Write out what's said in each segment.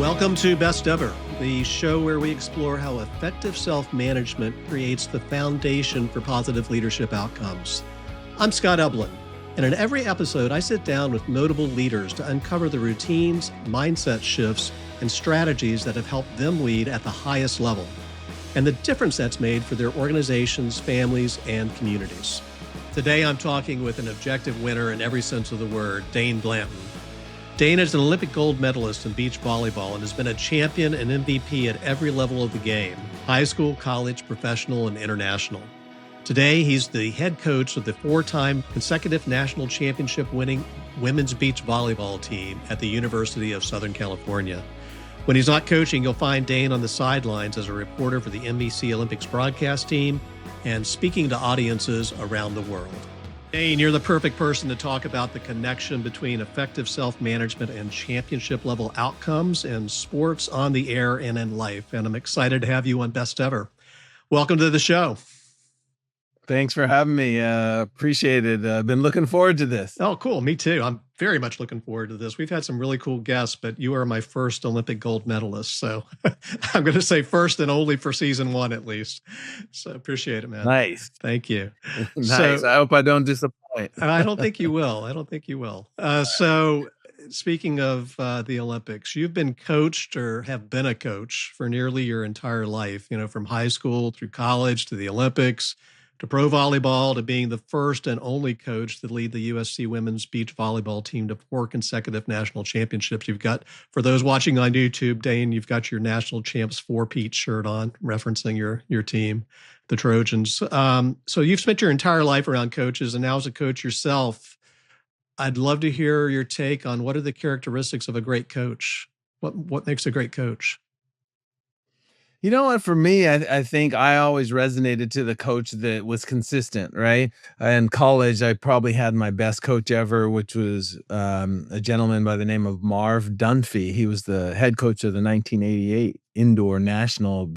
Welcome to Best Ever, the show where we explore how effective self-management creates the foundation for positive leadership outcomes. I'm Scott Eblin, and in every episode, I sit down with notable leaders to uncover the routines, mindset shifts, and strategies that have helped them lead at the highest level, and the difference that's made for their organizations, families, and communities. Today, I'm talking with an objective winner in every sense of the word, Dain Blanton. Dain is an Olympic gold medalist in beach volleyball and has been a champion and MVP at every level of the game, high school, college, professional, and international. Today, he's the head coach of the 4-time consecutive national championship winning women's beach volleyball team at the University of Southern California. When he's not coaching, you'll find Dain on the sidelines as a reporter for the NBC Olympics broadcast team and speaking to audiences around the world. Dain, you're the perfect person to talk about the connection between effective self-management and championship-level outcomes in sports, on the air, and in life. And I'm excited to have you on Best Ever. Welcome to the show. Thanks for having me. Appreciate it. I've been looking forward to this. Oh, cool. Me too. I'm very much looking forward to this. We've had some really cool guests, but you are my first Olympic gold medalist. So I'm going to say first and only for season 1, at least. So appreciate it, man. Nice. Thank you. Nice. So, I hope I don't disappoint. I don't think you will. So speaking of the Olympics, you've been coached or have been a coach for nearly your entire life, from high school through college to the Olympics, to pro volleyball, to being the first and only coach to lead the USC women's beach volleyball team to 4 consecutive national championships. You've got, for those watching on YouTube, Dain, you've got your national champs 4-peat shirt on, referencing your team, the Trojans. So you've spent your entire life around coaches, and now as a coach yourself, I'd love to hear your take on what are the characteristics of a great coach? What makes a great coach? You know what? For me, I think I always resonated to the coach that was consistent, right? In college, I probably had my best coach ever, which was a gentleman by the name of Marv Dunphy. He was the head coach of the 1988 indoor national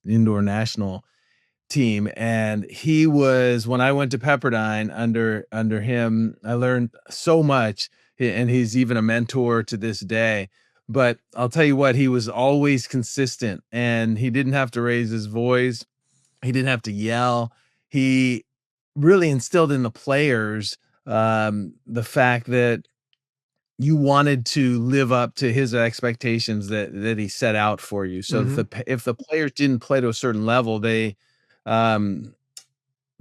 indoor national team, and he was, when I went to Pepperdine under him, I learned so much, and he's even a mentor to this day. But I'll tell you what, he was always consistent, and he didn't have to raise his voice. He didn't have to yell. He really instilled in the players the fact that you wanted to live up to his expectations that he set out for you. So if the players didn't play to a certain level, they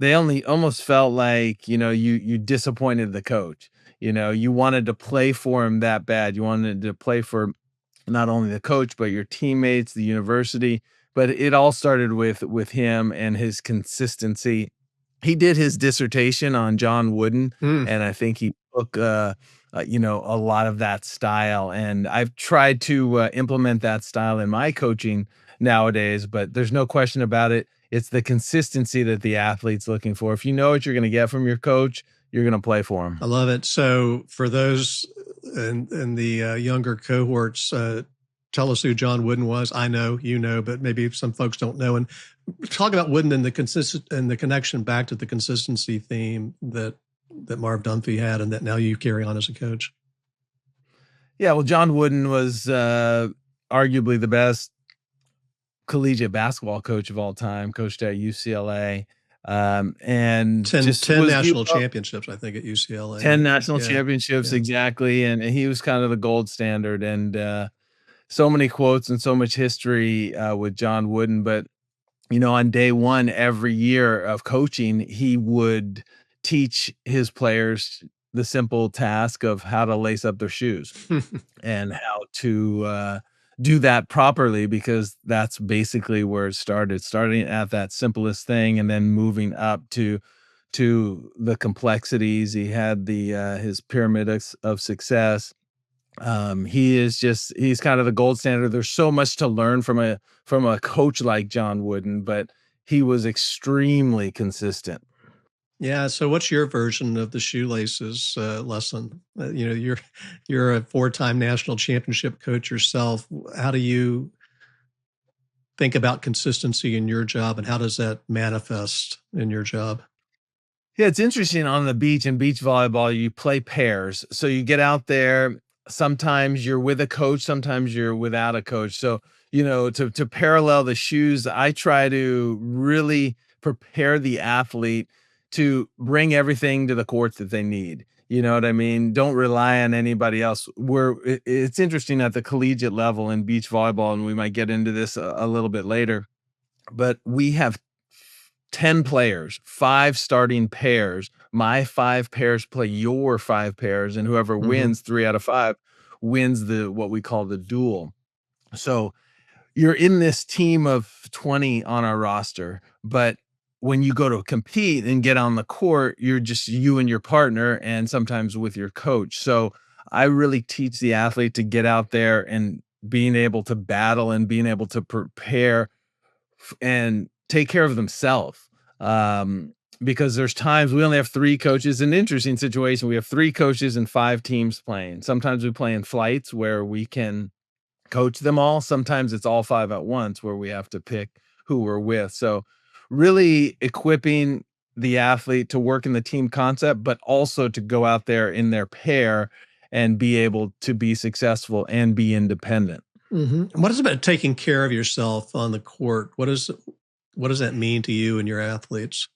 only almost felt like, you disappointed the coach. You wanted to play for him that bad. You wanted to play for not only the coach, but your teammates, the university. But it all started with him and his consistency. He did his dissertation on John Wooden, and I think he took a lot of that style. And I've tried to implement that style in my coaching nowadays, but there's no question about it. It's the consistency that the athlete's looking for. If you know what you're going to get from your coach, you're going to play for him. I love it. So for those in the younger cohorts, tell us who John Wooden was. I know, but maybe some folks don't know. And talk about Wooden and the connection back to the consistency theme that Marv Dunphy had and that now you carry on as a coach. Yeah, well, John Wooden was arguably the best collegiate basketball coach of all time, coached at UCLA. And 10 national championships, I think, at UCLA. 10 national championships, exactly. And he was kind of the gold standard, and so many quotes and so much history with John Wooden. But, on day one, every year of coaching, he would teach his players the simple task of how to lace up their shoes and how to do that properly, because that's basically where it started, starting at that simplest thing and then moving up to the complexities. He had his pyramid of success. He's kind of the gold standard. There's so much to learn from a coach like John Wooden, but he was extremely consistent. Yeah. So what's your version of the shoelaces lesson? You're a 4-time national championship coach yourself. How do you think about consistency in your job, and how does that manifest in your job? Yeah, it's interesting. On the beach, in beach volleyball, you play pairs. So you get out there sometimes you're with a coach, sometimes you're without a coach. So, to parallel the shoes, I try to really prepare the athlete to bring everything to the court that they need. You know what I mean? Don't rely on anybody else. It's interesting at the collegiate level in beach volleyball, and we might get into this a little bit later, but we have 10 players, 5 starting pairs. My 5 pairs play your 5 pairs, and whoever Mhm. wins 3 out of 5 wins the what we call the duel. So you're in this team of 20 on our roster, but when you go to compete and get on the court, you're just you and your partner and sometimes with your coach. So I really teach the athlete to get out there and being able to battle and being able to prepare and take care of themselves. Because there's times we only have 3 coaches. An interesting situation. We have 3 coaches and 5 teams playing. Sometimes we play in flights where we can coach them all. Sometimes it's all 5 at once where we have to pick who we're with. So really equipping the athlete to work in the team concept, but also to go out there in their pair and be able to be successful and be independent. Mhm. What is about taking care of yourself on the court? What does that mean to you and your athletes?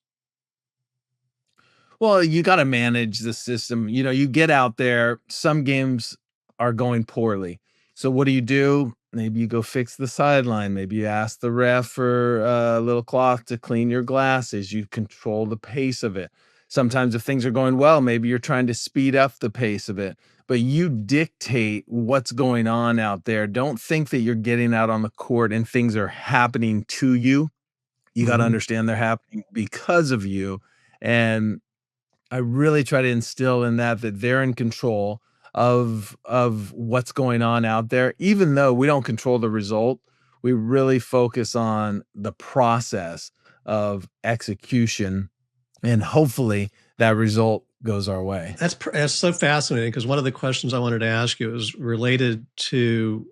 Well, you gotta manage the system. You get out there, some games are going poorly. So what do? Maybe you go fix the sideline. Maybe you ask the ref for a little cloth to clean your glasses. You control the pace of it. Sometimes if things are going well, maybe you're trying to speed up the pace of it, but you dictate what's going on out there. Don't think that you're getting out on the court and things are happening to you. You gotta Mhm. understand they're happening because of you, and I really try to instill in that they're in control of what's going on out there. Even though we don't control the result, we really focus on the process of execution, and hopefully that result goes our way. That's so fascinating because one of the questions I wanted to ask you is related to,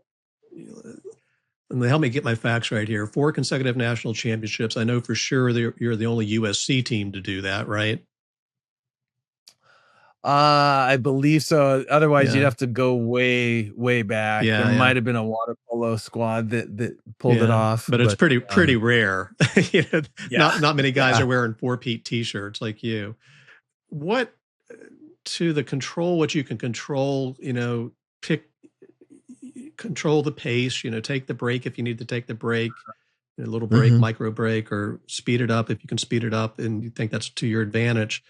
and help me get my facts right here. 4 consecutive national championships. I know for sure that you're the only USC team to do that, right? I believe so. Otherwise, you'd Yeah. have to go way, way back. There Yeah, yeah. might have been a water polo squad that pulled it Yeah, off, but it's but, pretty rare. You know, yeah, not many guys yeah. are wearing 4-peat T-shirts like you. What to the control what you can control, pick control the pace, take the break if you need to take the break, a little break, Mhm. micro break, or speed it up if you can speed it up and you think that's to your advantage.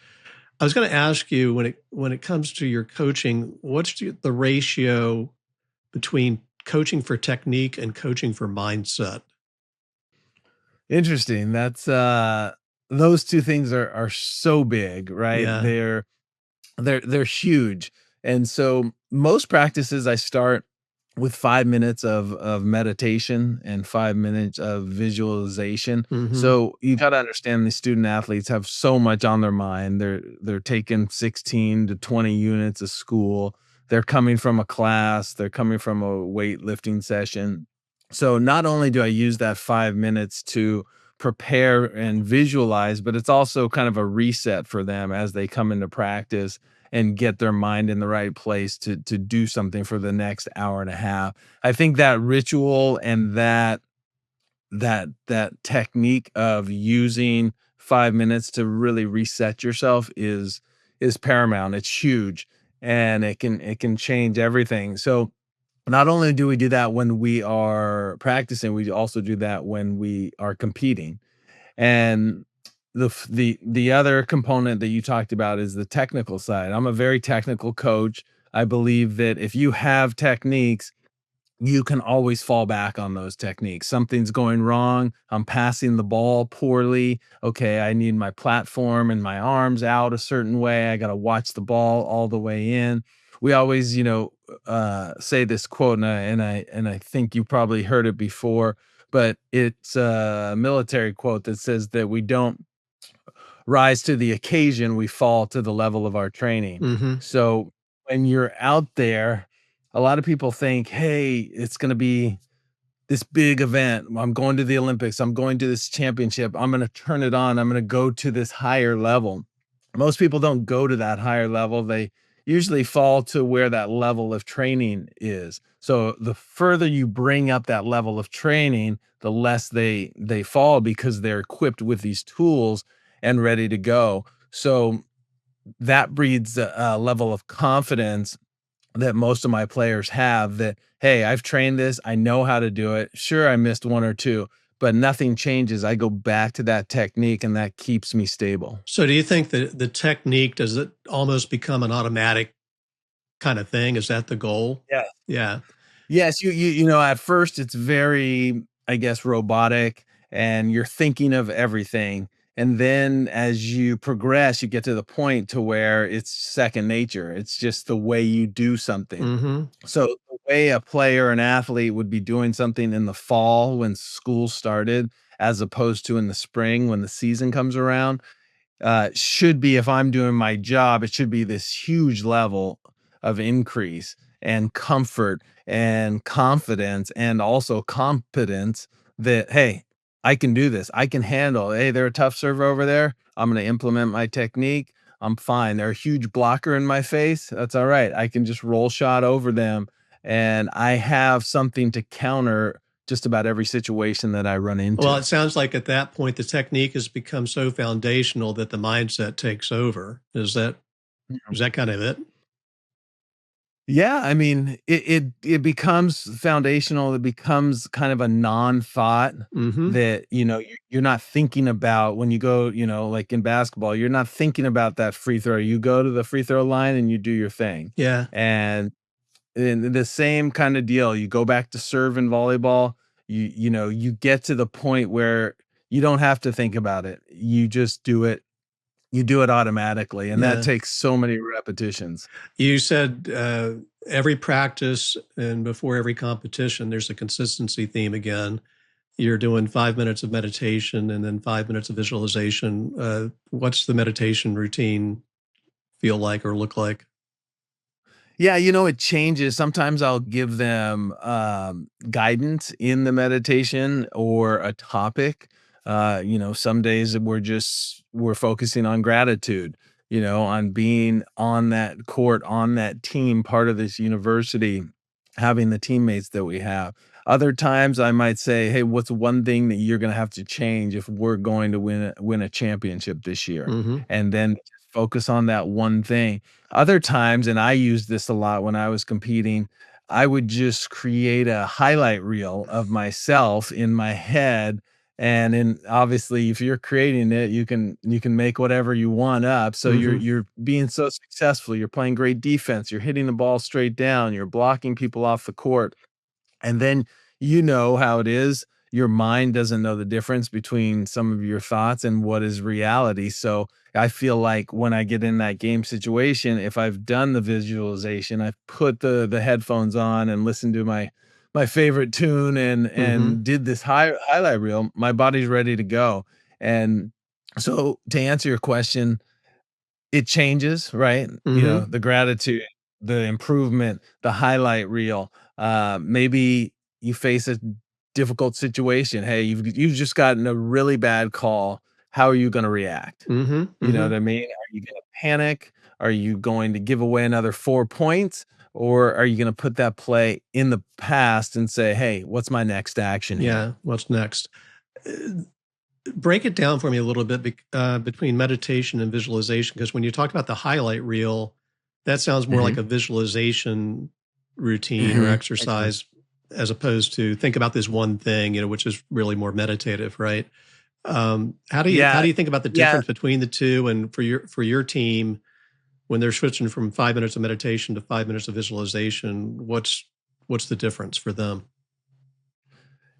I was going to ask you when it comes to your coaching, what's the ratio between coaching for technique and coaching for mindset? Interesting. That's those 2 things are so big, right? Yeah. They're huge. And so most practices I start with 5 minutes of meditation and 5 minutes of visualization. Mhm. So you got to understand these student athletes have so much on their mind. They're taking 16 to 20 units of school. They're coming from a class, they're coming from a weightlifting session. So not only do I use that 5 minutes to prepare and visualize, but it's also kind of a reset for them as they come into practice and get their mind in the right place to do something for the next hour and a half. I think that ritual and that technique of using 5 minutes to really reset yourself is paramount. It's huge, and it can change everything. So not only do we do that when we are practicing, we also do that when we are competing. And the other component that you talked about is the technical side. I'm a very technical coach. I believe that if you have techniques, you can always fall back on those techniques. Something's going wrong. I'm passing the ball poorly. Okay, I need my platform and my arms out a certain way. I got to watch the ball all the way in. We always, say this quote, and I think you probably heard it before, but it's a military quote that says that we don't rise to the occasion, we fall to the level of our training. Mhm. So when you're out there, a lot of people think, hey, it's going to be this big event. I'm going to the Olympics. I'm going to this championship. I'm going to turn it on. I'm going to go to this higher level. Most people don't go to that higher level. usually fall to where that level of training is. So the further you bring up that level of training, the less they fall because they're equipped with these tools and ready to go. So that breeds a level of confidence that most of my players have that, hey, I've trained this, I know how to do it. Sure, I missed one or two, but nothing changes. I go back to that technique and that keeps me stable. So do you think that the technique, does it almost become an automatic kind of thing? Is that the goal? Yeah. Yeah. Yes, you know, at first it's very, I guess, robotic and you're thinking of everything. And then as you progress, you get to the point to where it's second nature. It's just the way you do something. Mm-hmm. So the way a player, an athlete would be doing something in the fall when school started, as opposed to in the spring when the season comes around, should be, if I'm doing my job, it should be this huge level of increase and comfort and confidence and also competence that, hey, I can do this. I can handle. Hey, they're a tough server over there. I'm going to implement my technique. I'm fine. They're a huge blocker in my face. That's all right. I can just roll shot over them. And I have something to counter just about every situation that I run Well, into. it sounds like at that point the technique has become so foundational that the mindset takes over. Is that kind of it? Yeah, I mean, it becomes foundational, it becomes kind of a non-thought Mm-hmm. that, you're not thinking about when you go, like in basketball, you're not thinking about that free throw. You go to the free throw line and you do your thing. Yeah. And in the same kind of deal, you go back to serve in volleyball, you get to the point where you don't have to think about it. You just do it. You do it automatically, and that Yeah. takes so many repetitions. You said every practice and before every competition, there's a consistency theme again. You're doing 5 minutes of meditation and then 5 minutes of visualization. What's the meditation routine feel like or look like? Yeah, it changes. Sometimes I'll give them, guidance in the meditation or a topic. Some days we're focusing on gratitude, on being on that court, on that team, part of this university, having the teammates that we have. Other times I might say, "Hey, what's one thing that you're gonna have to change if we're going to win a championship this year?" Mm-hmm. And then focus on that one thing. Other times, and I used this a lot when I was competing, I would just create a highlight reel of myself in my head. And then obviously if you're creating it, you can make whatever you want up. So you're Mm-hmm. you're being so successful, you're playing great defense, you're hitting the ball straight down, you're blocking people off the court. And then you know how it is. Your mind doesn't know the difference between some of your thoughts and what is reality. So I feel like when I get in that game situation, if I've done the visualization, I've put the headphones on and listened to my favorite tune and Mm-hmm. did this highlight reel, my body's ready to go. And so to answer your question, it changes, right? Mm-hmm. The gratitude, the improvement, the highlight reel. Maybe you face a difficult situation. Hey, you've just gotten a really bad call. How are you gonna react? Mm-hmm. You know Mm-hmm. what I mean? Are you gonna panic? Are you going to give away another 4 points? Or are you gonna put that play in the past and say, "Hey, what's my next action here?" Yeah. What's next? Uh, Break it down for me a little bit between meditation and visualization, because when you talk about the highlight reel, that sounds more like Mhm. a visualization routine or Mhm. exercise as opposed to think about this one thing, which is really more meditative, right? How Yeah, do you think about the yeah. difference between the two, and for your team when they're switching from 5 minutes of meditation to 5 minutes of visualization, what's the difference for them?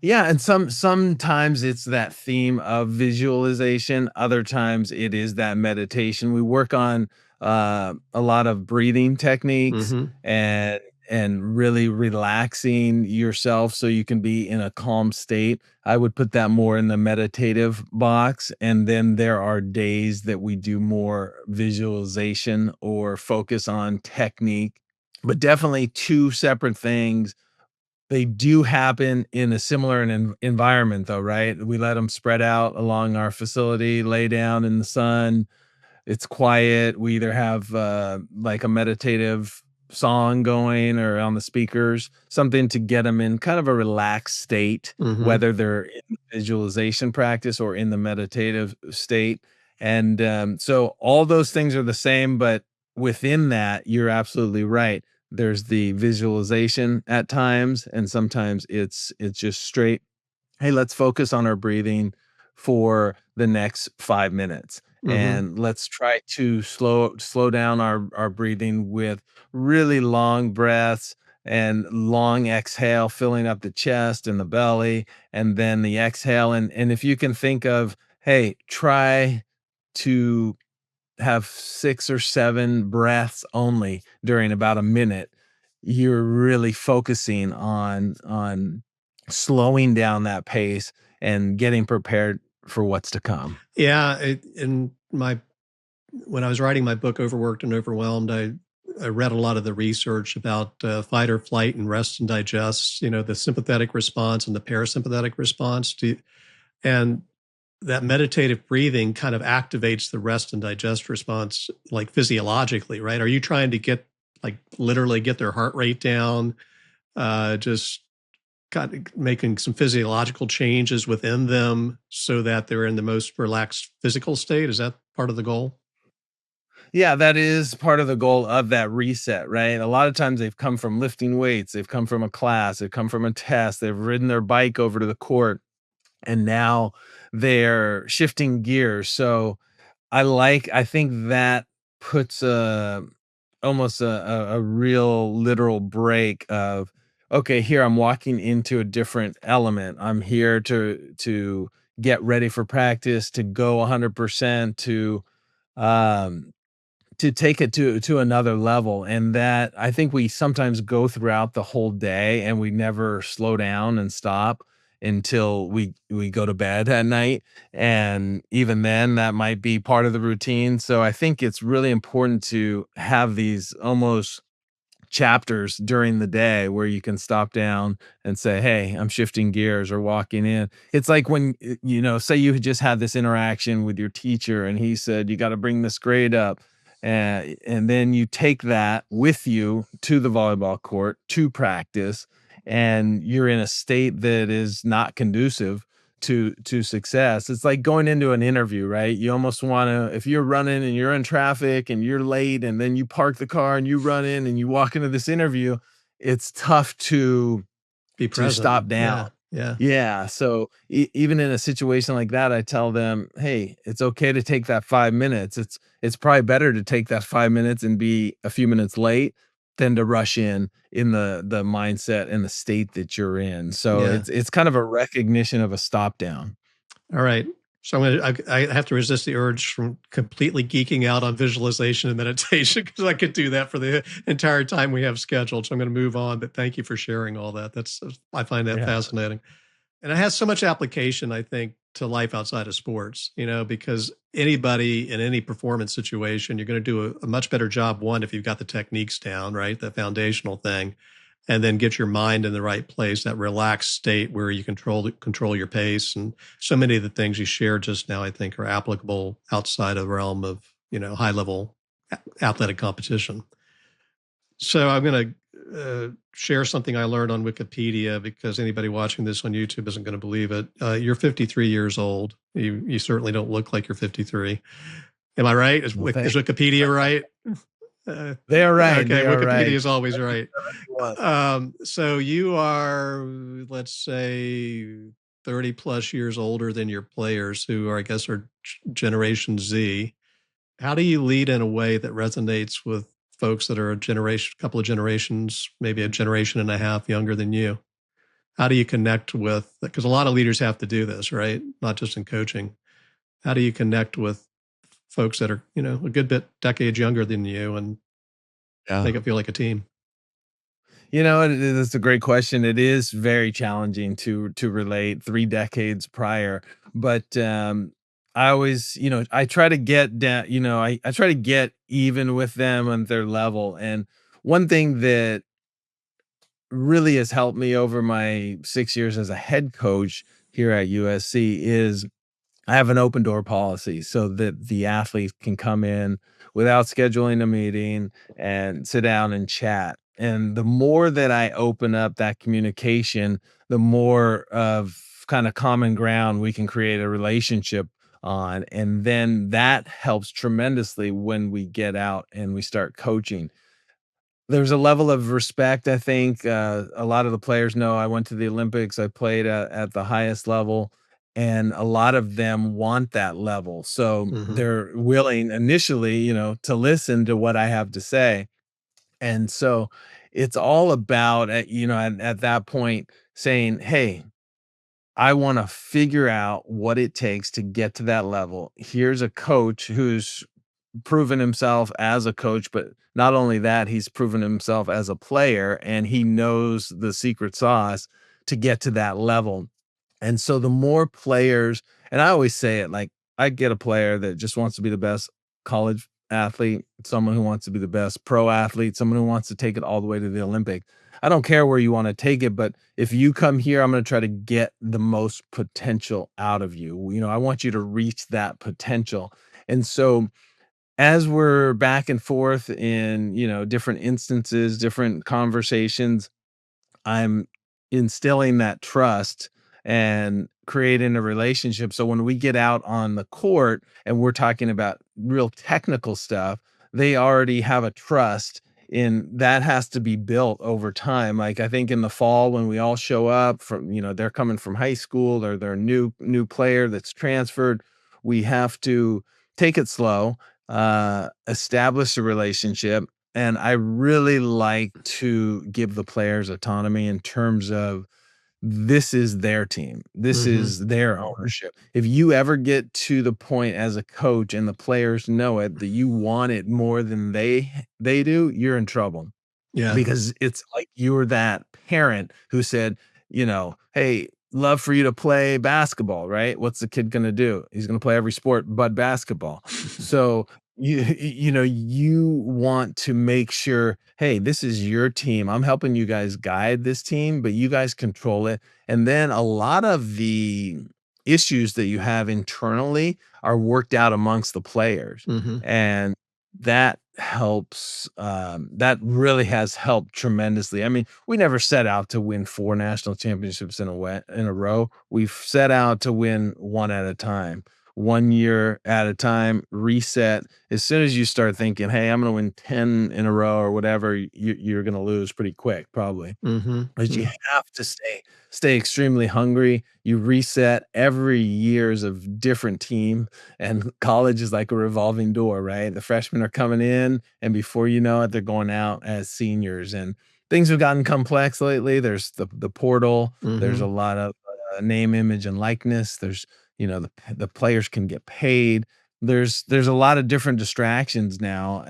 Yeah, and sometimes it's that theme of visualization, other times it is that meditation. We work on a lot of breathing techniques Mm-hmm. and really relaxing yourself so you can be in a calm state. I would put that more in the meditative box, and then there are days that we do more visualization or focus on technique, but definitely two separate things. They do happen in a similar environment though, right? We let them spread out along our facility, lay down in the sun, it's quiet. We either have like a meditative song going or on the speakers, something to get them in kind of a relaxed state, Hmm. whether they're in visualization practice or in the meditative state. And so all those things are the same, but within that, you're absolutely right. There's the visualization at times, and sometimes it's just straight, hey, let's focus on our breathing for the next 5 minutes. Hmm. And let's try to slow down our breathing with really long breaths and long exhale, filling up the chest and the belly, and then the exhale. And if you can think of, hey, try to have 6 or 7 breaths only during about a minute, you're really focusing on slowing down that pace and getting prepared for what's to come. Yeah, in my when I was writing my book, Overworked and Overwhelmed, I read a lot of the research about fight or flight and rest and digest. The sympathetic response and the parasympathetic response and that meditative breathing kind of activates the rest and digest response, like physiologically, right? Are you trying to get, like, literally get their heart rate down, just kind of making some physiological changes within them so that they're in the most relaxed physical state? Is that part of the goal? Yeah, that is part of the goal of that reset, right? A lot of times they've come from lifting weights, they've come from a class, they've come from a test, they've ridden their bike over to the court, and now they're shifting gears. So I think that puts almost a real literal break of, okay, here I'm walking into a different element. I'm here to get ready for practice, to go 100%, um to take it to another level. And that, I think, we sometimes go throughout the whole day and we never slow down and stop until we go to bed at night, and even then, that might be part of the routine. So I think it's really important to have these almost chapters during the day where you can stop down and say, "Hey, I'm shifting gears," or walking in. It's like when, say you just had this interaction with your teacher and he said, "You got to bring this grade up." And then you take that with you to the volleyball court to practice, and you're in a state that is not conducive to success. It's like going into an interview, right? You almost want to, if you're running and you're in traffic and you're late and then you park the car and you run in and you walk into this interview, it's tough Be to present. stop down. Yeah. Yeah. Yeah, so even in a situation like that, I tell them, "Hey, it's okay to take that 5 minutes. It's probably better to take that 5 minutes and be a few minutes late than to rush in the mindset and the state that you're in." So Yeah. it's kind of a recognition of a stop down. All right. So I have to resist the urge from completely geeking out on visualization and meditation because I could do that for the entire time we have scheduled. So I'm going to move on. But thank you for sharing all that. I find that Yeah. fascinating. And it has so much application, I think, to life outside of sports, because anybody in any performance situation, you're going to do a much better job, one, if you've got the techniques down, right? The foundational thing, and then get your mind in the right place, that relaxed state where you control your pace. And so many of the things you shared just now, I think, are applicable outside of the realm of, high level athletic competition. So I'm going to share something I learned on Wikipedia because anybody watching this on YouTube isn't going to believe it. You're 53 years old. You certainly don't look like you're 53. Am I right? Is, Well, is thank Wikipedia right? Uh, They are right, okay, they are Wikipedia right. is always right. Well, So you are, let's say, 30 plus years older than your players, who are, I guess, are Generation Z. How do you lead in a way that resonates with folks that are couple of generations, maybe a generation and a half younger than you? How do you connect with, because a lot of leaders have to do this, right? Not just in coaching. How do you connect with folks that are, a good bit decades younger than you and yeah. make it feel like a team? That's a great question. It is very challenging to relate 3 decades prior, but, I always, I try to get down, I try to get even with them on their level. And one thing that really has helped me over my 6 years as a head coach here at USC is I have an open door policy so that the athlete can come in without scheduling a meeting and sit down and chat. And the more that I open up that communication, the more of kind of common ground we can create a relationship on. And then that helps tremendously when we get out and we start coaching. There's a level of respect, I think, a lot of the players know I went to the Olympics, I played at the highest level, and a lot of them want that level, so Hmm. they're willing initially, to listen to what I have to say, and so it's all about, at that point saying, "Hey, I wanna figure out what it takes to get to that level. Here's a coach who's proven himself as a coach, but not only that, he's proven himself as a player and he knows the secret sauce to get to that level. And so the more players, and I always say it like I get a player that just wants to be the best college athlete, someone who wants to be the best pro athlete, someone who wants to take it all the way to the Olympic. I don't care where you want to take it, but if you come here, I'm going to try to get the most potential out of you. I want you to reach that potential. And so as we're back and forth in, different instances, different conversations, I'm instilling that trust and creating a relationship. So when we get out on the court and we're talking about real technical stuff, they already have a trust in that has to be built over time. Like I think in the fall when we all show up from, they're coming from high school or they're a new player that's transferred, we have to take it slow, establish a relationship, and I really like to give the players autonomy in terms of this is their team. This Hmm. is their ownership. If you ever get to the point as a coach and the players know it that you want it more than they do, you're in trouble. Yeah. Because it's like you're that parent who said, "Hey, love for you to play basketball," right? What's the kid gonna do? He's gonna play every sport but basketball. So, you want to make sure, "Hey, this is your team. I'm helping you guys guide this team, but you guys control it." And then a lot of the issues that you have internally are worked out amongst the players, Hmm. and that helps, that really has helped tremendously. I mean, we never set out to win 4 national championships in a row. We've set out to win 1 at a time, 1 year at a time, reset. As soon as you start thinking, "Hey, I'm gonna win 10 in a row," or whatever, you're gonna lose pretty quick, probably. Hmm. But you have to stay extremely hungry. You reset every years of different team, and college is like a revolving door, right? The freshmen are coming in, and before you know it, they're going out as seniors, and things have gotten complex lately. There's the portal. There's a Hmm. lot of, name, image, and likeness. There's, the players can get paid. There's a lot of different distractions now,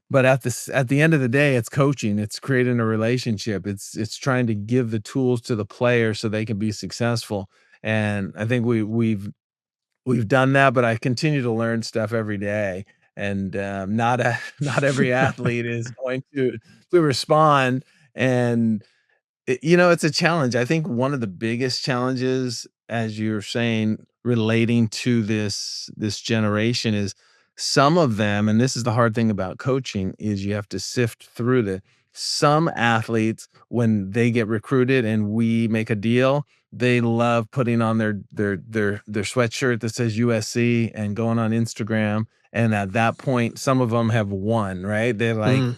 but at the end of the day, it's coaching, it's creating a relationship, it's trying to give the tools to the player so they can be successful, and I think we've done that, but I continue to learn stuff every day, and, not every athlete is going to respond, and it's a challenge. I think one of the biggest challenges, as you're saying, relating to this generation is some of them, and this is the hard thing about coaching, is you have to sift through some athletes, when they get recruited and we make a deal, they love putting on their sweatshirt that says USC and going on Instagram, and at that point, some of them have won, right? They're like, Hmm.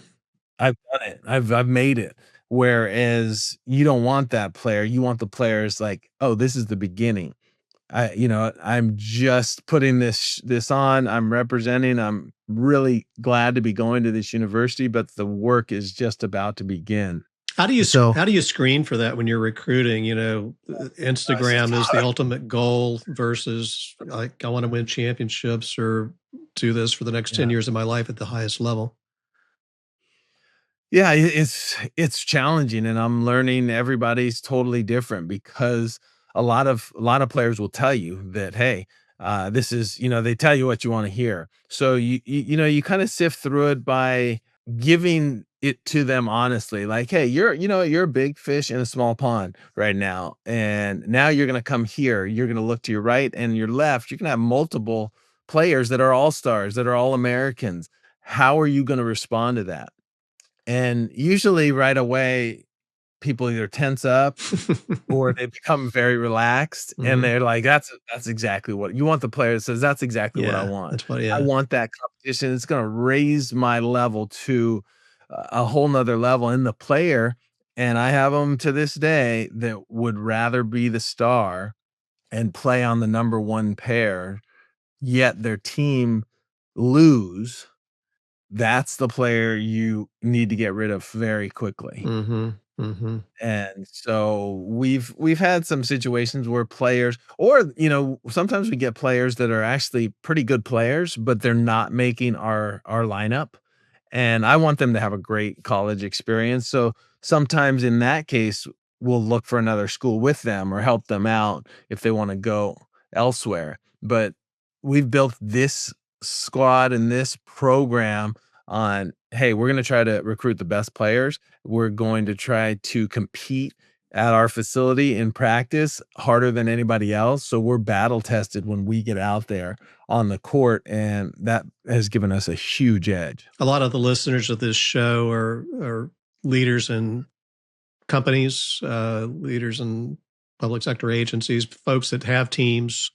I've done it. I've made it. Whereas you don't want that player. You want the players like, "Oh, this is the beginning. I'm just putting this on. I'm representing. I'm really glad to be going to this university, but the work is just about to begin." So, How do you screen for that when you're recruiting? it's Instagram is the tough. ultimate goal versus like I want to win championships or do this for the next 10 Yeah. years of my life at the highest level. Yeah, it's challenging, and I'm learning everybody's totally different because a lot of players will tell you that, hey, this is, they tell you what you want to hear. So you kind of sift through it by giving. it to them honestly, like, "Hey, you're a big fish in a small pond right now, and now you're gonna come here, you're gonna look to your right and your left, you're gonna have multiple players that are all-stars, that are all-Americans. How are you gonna respond to that?" And usually right away, people either tense up or they become very relaxed, and Mhm. they're like, "That's exactly what" you want the player that says, "That's exactly what I Yeah, want. that's what I yeah. want that competition, it's gonna raise my level to a whole 'nother level," and the player and I have them to this day that would rather be the star and play on the number 1 pair, yet their team lose. That's the player you need to get rid of very quickly. Mhm, mhm. And so we've had some situations where players or, sometimes we get players that are actually pretty good players, but they're not making our lineup, and I want them to have a great college experience, so sometimes in that case, we'll look for another school with them or help them out if they wanna go elsewhere, but we've built this squad and this program on, "Hey, we're gonna try to recruit the best players, we're going to try to compete at our facility in practice harder than anybody else, so we're battle tested when we get out there on the court, and that has given us a huge edge." A lot of the listeners of this show are leaders in companies, leaders in public sector agencies, folks that have teams.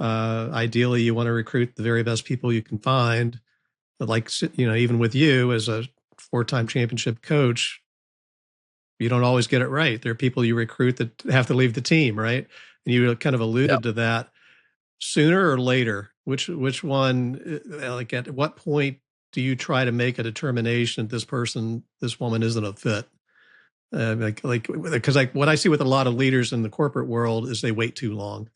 Ideally, you want to recruit the very best people you can find. But like, even with you as a four-time championship coach, you don't always get it right. There are people you recruit that have to leave the team, right? And you kind of Yep. alluded to that. Sooner or later, which one, like at what point do you try to make a determination that this woman isn't a fit? Because what I see with a lot of leaders in the corporate world is they wait too long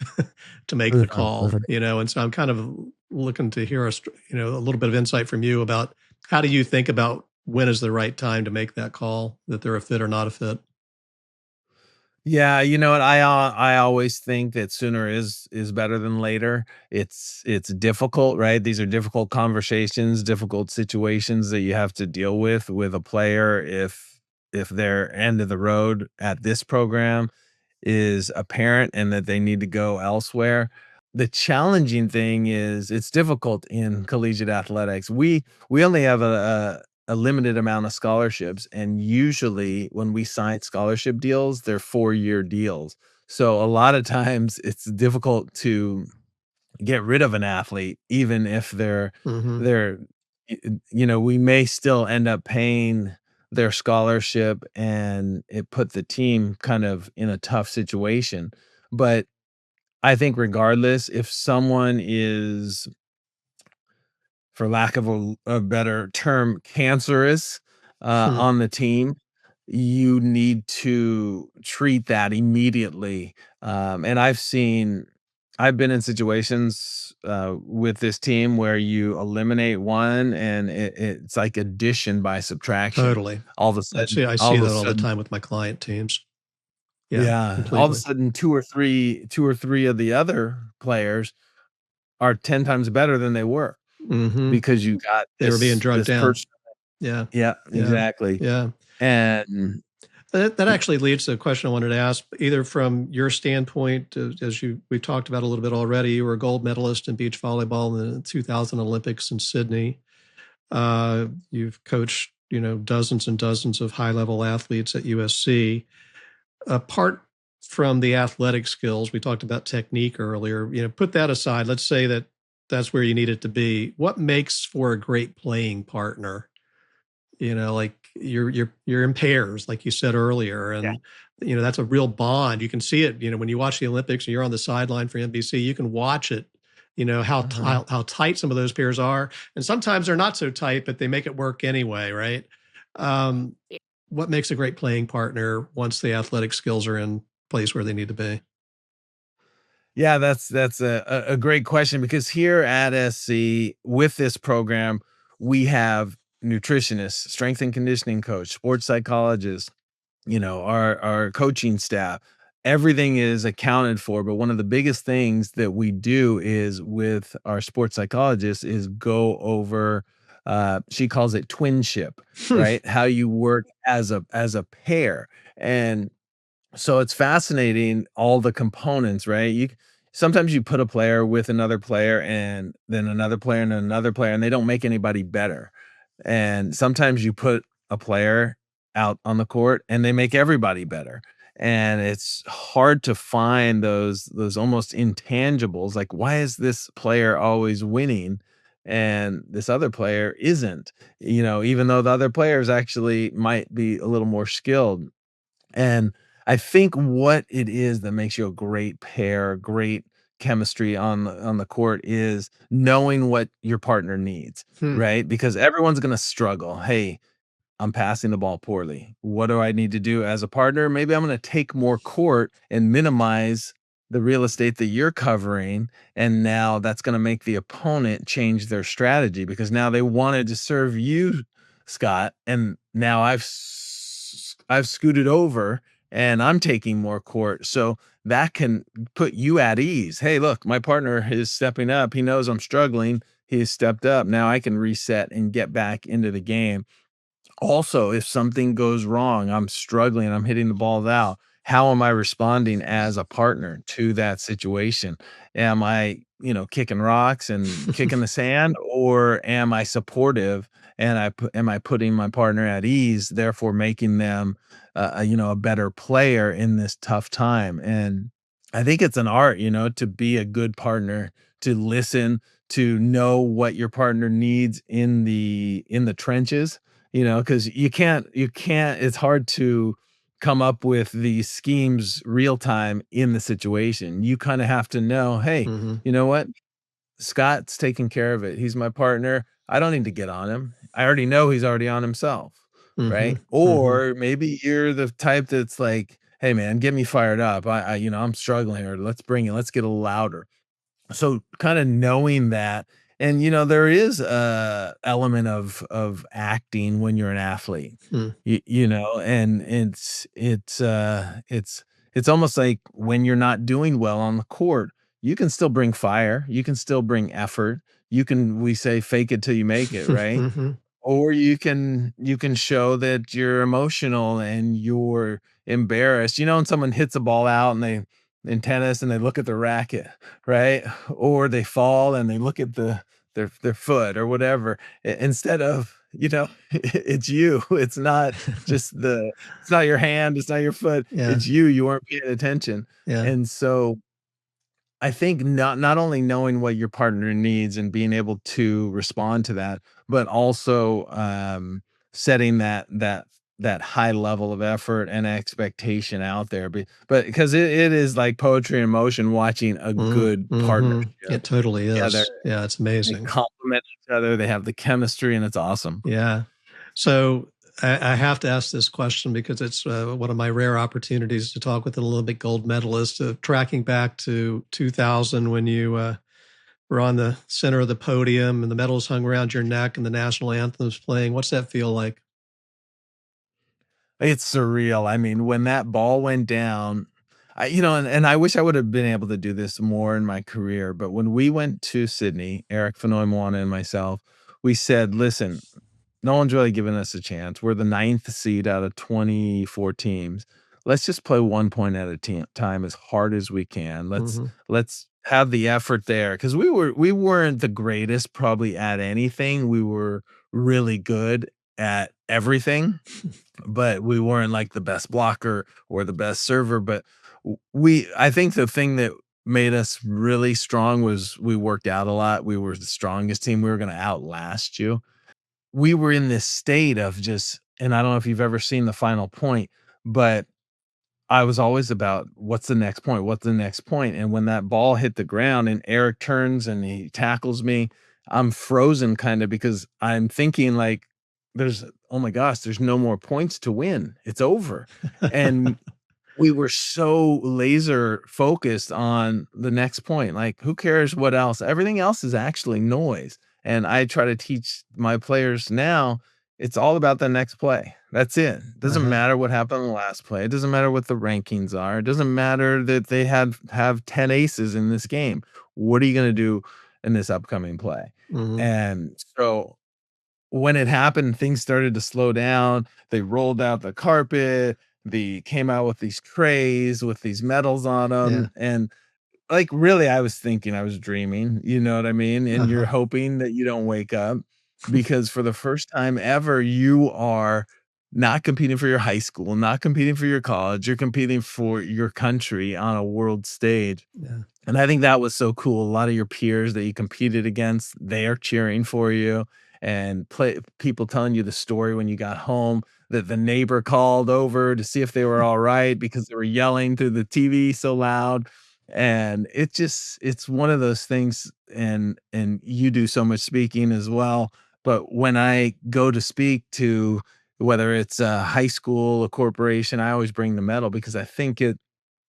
to make the Mhm, call, mhm. and so I'm kind of looking to hear a little bit of insight from you about how do you think about when is the right time to make that call that they're a fit or not a fit? Yeah, you know what? I always think that sooner is better than later. It's difficult, right? These are difficult conversations, difficult situations that you have to deal with a player if their end of the road at this program is apparent and that they need to go elsewhere. The challenging thing is it's difficult in collegiate athletics. We only have a limited amount of scholarships, and usually when we sign scholarship deals, they're 4-year deals. So a lot of times it's difficult to get rid of an athlete even if Hmm. they're we may still end up paying their scholarship, and it put the team kind of in a tough situation. But I think regardless, if someone is, for lack of a better term, cancerous, on the team, you need to treat that immediately. And I've been in situations, with this team where you eliminate one and it's like addition by subtraction. Totally. All of a sudden I all see of a that all the sudden time with my client teams. Yeah, yeah, all of a completely. sudden 2 or 3 of the other players are 10 times better than they were Hmm. because you got They were being drugged this down. person. Yeah, Yeah, yeah, exactly. yeah. And That actually leads to a question I wanted to ask, either from your standpoint, as we talked about a little bit already. You were a gold medalist in beach volleyball in the 2000 Olympics in Sydney. You've coached, dozens and dozens of high level athletes at USC. Apart from the athletic skills, we talked about technique earlier. Put that aside. Let's say that that's where you need it to be. What makes for a great playing partner? Like you're in pairs, like you said earlier, yeah. and that's a real bond. You can see it. When you watch the Olympics and you're on the sideline for NBC, you can watch it. Uh-huh. How tight some of those pairs are, and sometimes they're not so tight, but they make it work anyway, right? Um, what makes a great playing partner once the athletic skills are in place where they need to be? Yeah, that's a great question because here at SC with this program, we have nutritionists, strength and conditioning coach, sports psychologists, our coaching staff. Everything is accounted for, but one of the biggest things that we do is with our sports psychologists is go over She calls it twinship, right? How you work as a pair. And so it's fascinating, all the components, right? Sometimes you put a player with another player and then another player and another player, and they don't make anybody better. And sometimes you put a player out on the court and they make everybody better. And it's hard to find those almost intangibles. Like, why is this player always winning and this other player isn't? Even though the other players actually might be a little more skilled. And I think what it is that makes you a great pair, great chemistry on the court is knowing what your partner needs, Hmm. right? Because everyone's gonna struggle. Hey, I'm passing the ball poorly. What do I need to do as a partner? Maybe I'm gonna take more court and minimize the real estate that you're covering, and now that's gonna make the opponent change their strategy because now they wanted to serve you, Scott, and now I've scooted over and I'm taking more court. So that can put you at ease. Hey, look, my partner is stepping up. He knows I'm struggling. He's stepped up. Now I can reset and get back into the game. Also, if something goes wrong, I'm struggling, I'm hitting the balls out, how am I responding as a partner to that situation? Am I, kicking rocks and kicking the sand, or am I supportive and am I putting my partner at ease, therefore making them, a better player in this tough time? And I think it's an art, to be a good partner, to listen, to know what your partner needs in the trenches, because you can't it's hard to come up with these schemes real time in the situation. You kinda have to know, "Hey, Mhm. you know what? Scott's taking care of it. He's my partner. I don't need to get on him. I already know he's already on himself." Right? Mhm. Mhm. Or maybe you're the type that's like, "Hey, man, get me fired up. I'm struggling," or let's get a little louder. So kinda knowing that, and, there is a element of acting when you're an athlete, Mm. and it's almost like when you're not doing well on the court, you can still bring fire, you can still bring effort, we say fake it till you make it, right? Mhm. Or you can show that you're emotional and you're embarrassed. When someone hits a ball out and they in tennis and they look at the racket, right? Or they fall and they look at their foot or whatever. Instead of, it's you. It's not your hand, it's not your foot. Yeah. It's you. You weren't paying attention. Yeah. And so I think not only knowing what your partner needs and being able to respond to that, but also, setting that high level of effort and expectation out there. But because it is like poetry in motion watching a Mm. good Mhm. partnership It totally together. is. Yeah, it's They amazing. complement each other, they have the chemistry, and it's awesome. Yeah. So I have to ask this question because it's one of my rare opportunities to talk with an Olympic gold medalist. Tracking back to 2000 when you were on the center of the podium and the medals hung around your neck and the national anthem was playing. What's that feel like? It's surreal. I mean, when that ball went down, and I wish I would have been able to do this more in my career, but when we went to Sydney, Eric Fenoy Mwana and myself, we said, "Listen, no one's really given us a chance. We're the ninth seed out of 24 teams. Let's just play 1 point at a time as hard as we can. Mhm. Let's have the effort there because we weren't the greatest probably at anything. We were really good at everything, but we weren't like the best blocker or the best server. But I think the thing that made us really strong was we worked out a lot. We were the strongest team. We were going to outlast you. We were in this state of just, and I don't know if you've ever seen The Final Point, but I was always about what's the next point? What's the next point? And when that ball hit the ground and Eric turns and he tackles me, I'm frozen kind of because I'm thinking like oh my gosh, there's no more points to win. It's over. And we were so laser focused on the next point. Like, who cares what else? Everything else is actually noise. And I try to teach my players now, it's all about the next play. That's it. Doesn't Uh-huh. matter what happened in the last play. It doesn't matter what the rankings are. It doesn't matter that they have 10 aces in this game. What are you going to do in this upcoming play? Mhm. And so when it happened, things started to slow down. They rolled out the carpet. They came out with these trays with these medals on Yeah. them, and like, really, I was thinking I was dreaming, you know what I mean? And you're Uh-huh. hoping that you don't wake up because for the first time ever, you are not competing for your high school, not competing for your college, you're competing for your country on a world stage. Yeah. And I think that was so cool. A lot of your peers that you competed against, they are cheering for you and people telling you the story when you got home that the neighbor called over to see if they were all right because they were yelling through the TV so loud. And it's one of those things, and you do so much speaking as well. But when I go to speak to whether it's a high school, a corporation, I always bring the medal because I think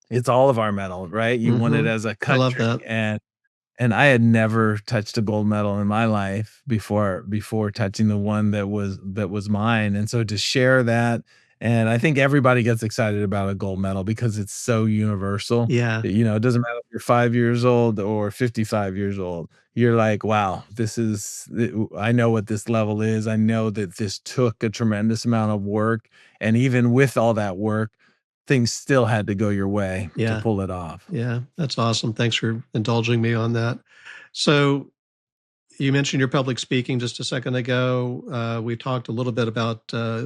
it's all of our medal, right? You won it Mhm. as a I love country, that. and I had never touched a gold medal in my life before touching the one that was mine, and so to share that, and I think everybody gets excited about a gold medal because it's so universal. Yeah. It doesn't matter if you're 5 years old or 55 years old. You're like, "Wow, I know what this level is. I know that this took a tremendous amount of work, and even with all that work, things still had to go your way to Yeah. pull it off." Yeah. That's awesome. Thanks for indulging me on that. So, you mentioned your public speaking just a second ago. We talked a little bit about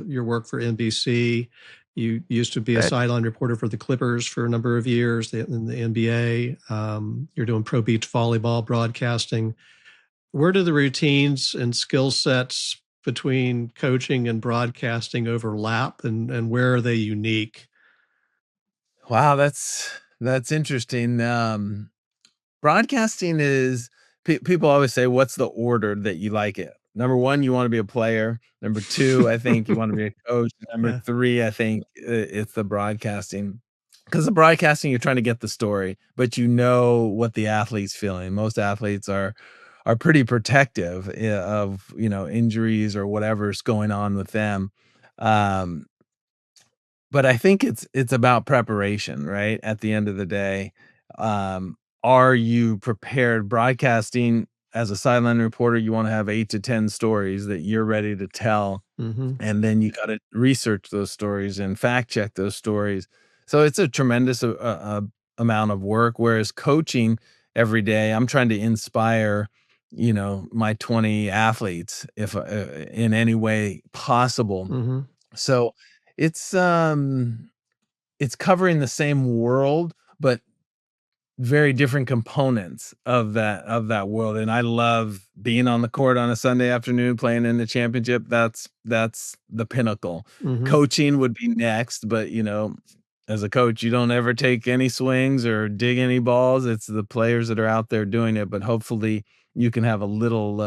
your work for NBC. You used to be a Right. sideline reporter for the Clippers for a number of years in the NBA. You're doing pro beach volleyball broadcasting. Where do the routines and skill sets between coaching and broadcasting overlap, and where are they unique? Wow, that's interesting. Broadcasting is people always say, "What's the order that you like it?" Number 1, you wanna be a player. Number 2, I think you wanna be a coach. Number Yeah. 3, I think it's the broadcasting. Because the broadcasting, you're trying to get the story, but you know what the athlete's feeling. Most athletes are pretty protective, of, injuries or whatever's going on with them. Um but I think it's about preparation, right? At the end of the day, are you prepared? Broadcasting as a sideline reporter, you wanna have 8 to 10 stories that you're ready to tell, Hmm. and then you gotta research those stories and fact check those stories. So it's a tremendous amount of work, whereas coaching every day, I'm trying to inspire, my 20 athletes if in any way possible. Hmm. So it's, it's covering the same world, but very different components of that world, and I love being on the court on a Sunday afternoon playing in the championship. That's the pinnacle. Hmm. Coaching would be next, but, as a coach, you don't ever take any swings or dig any balls. It's the players that are out there doing it, but hopefully you can have a little,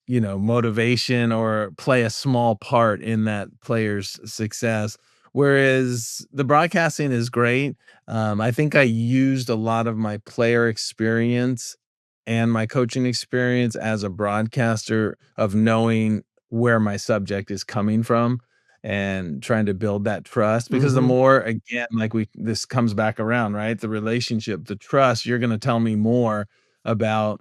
motivation or play a small part in that player's success. Whereas the broadcasting is great. I think I used a lot of my player experience and my coaching experience as a broadcaster of knowing where my subject is coming from and trying to build that trust because the Hmm. more again like we this comes back around, right? The relationship, the trust, you're going to tell me more about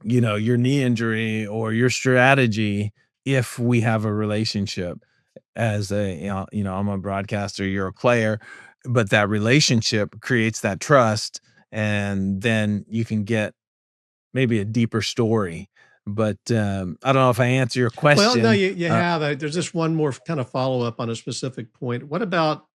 your knee injury or your strategy if we have a relationship as I'm a broadcaster, you're a player, but that relationship creates that trust and then you can get maybe a deeper story. But I don't know if I answer your Well, no, question. you have. There's just one more kind of follow up on a specific point. What about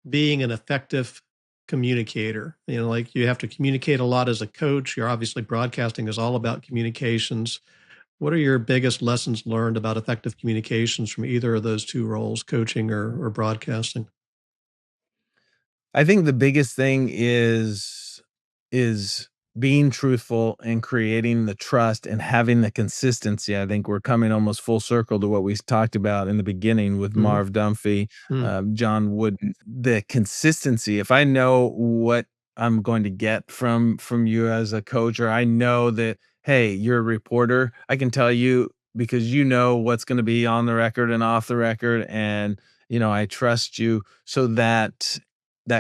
being an effective communicator? Like you have to communicate a lot as a coach. You're obviously broadcasting is all about communications. What are your biggest lessons learned about effective communications from either of those two roles, coaching or broadcasting? I think the biggest thing is being truthful and creating the trust and having the consistency. I think we're coming almost full circle to what we talked about in the beginning with Hmm. Marv Dunphy, John Wooden. The consistency. If I know what I'm going to get from you as a coach, or I know that hey, you're a reporter, I can tell you because you know what's going to be on the record and off the record, and I trust you so that